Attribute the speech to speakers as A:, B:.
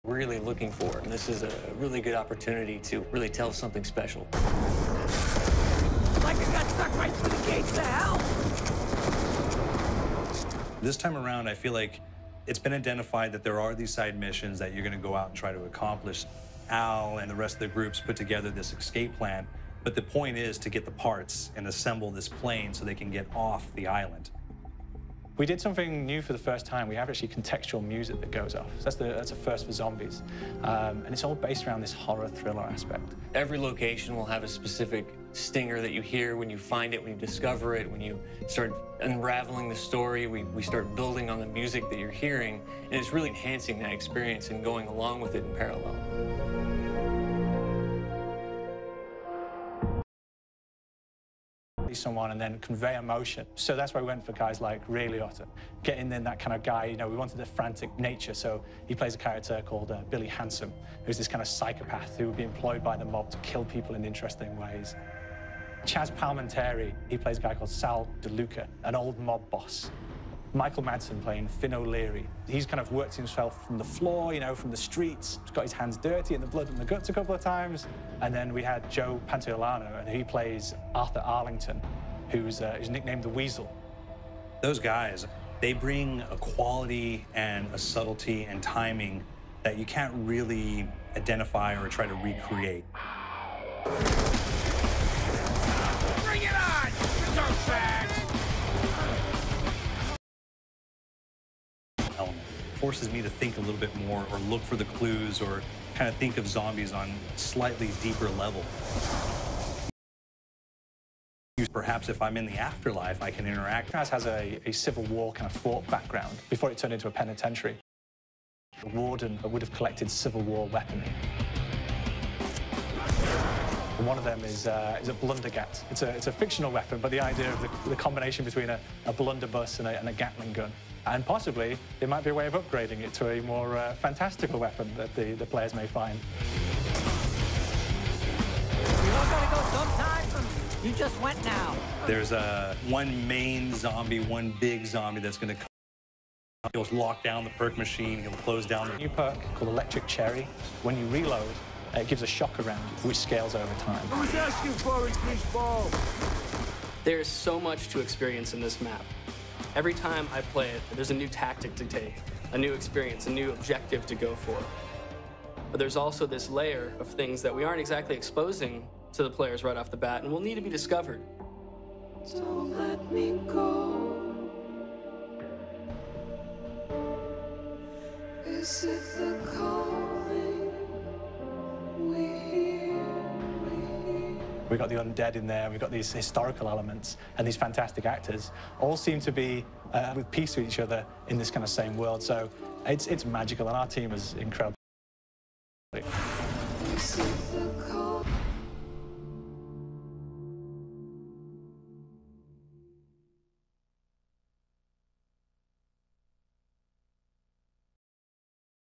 A: Really looking for. And this is a really good opportunity to really tell something special.
B: Like I got stuck right through the gates to hell!
C: This time around, I feel like it's been identified that there are these side missions that you're going to go out and try to accomplish. Al and the rest of the groups put together this escape plan, but the point is to get the parts and assemble this plane so they can get off the island.
D: We did something new for the first time. We have actually contextual music that goes off. So that's a first for zombies. And it's all based around this horror thriller aspect.
A: Every location will have a specific stinger that you hear when you find it, when you discover it, when you start unraveling the story. We start building on the music that you're hearing, and it's really enhancing that experience and going along with it in parallel.
D: Someone and then convey emotion. So that's why we went for guys like Ray Liotta, getting in that kind of guy. You know, we wanted a frantic nature, so he plays a character called Billy Handsome, who's this kind of psychopath who would be employed by the mob to kill people in interesting ways. Chaz Palminteri, he plays a guy called Sal DeLuca, an old mob boss. Michael Madsen playing Finn O'Leary. He's kind of worked himself from the floor, you know, from the streets. He's got his hands dirty in the blood and the guts a couple of times. And then we had Joe Pantoliano, and he plays Arthur Arlington, who's nicknamed the Weasel.
C: Those guys, they bring a quality and a subtlety and timing that you can't really identify or try to recreate.
B: Bring it on! Dirtbags!
C: Element. It forces me to think a little bit more or look for the clues or kind of think of zombies on a slightly deeper level. Perhaps if I'm in the afterlife, I can interact.
D: Chaz has a Civil War kind of fort background before it turned into a penitentiary. The warden would have collected Civil War weaponry. And one of them is a blundergat. It's a fictional weapon, but the idea of the combination between a blunderbuss and a Gatling gun. And possibly, there might be a way of upgrading it to a more fantastical weapon that the players may find.
B: You all gotta go sometime? You just went now.
C: There's one main zombie, one big zombie that's going to come. He'll lock down the perk machine, he'll close down the
D: new perk called Electric Cherry. When you reload, it gives a shock around, which scales over time.
B: Who's asking for it, greaseball?
E: There's so much to experience in this map. Every time I play it, there's a new tactic to take, a new experience, a new objective to go for. But there's also this layer of things that we aren't exactly exposing to the players right off the bat and will need to be discovered.
F: Don't let me go. Is it the calling we hear?
D: We've got the undead in there, we've got these historical elements, and these fantastic actors all seem to be with peace with each other in this kind of same world. So it's magical, and our team is incredible.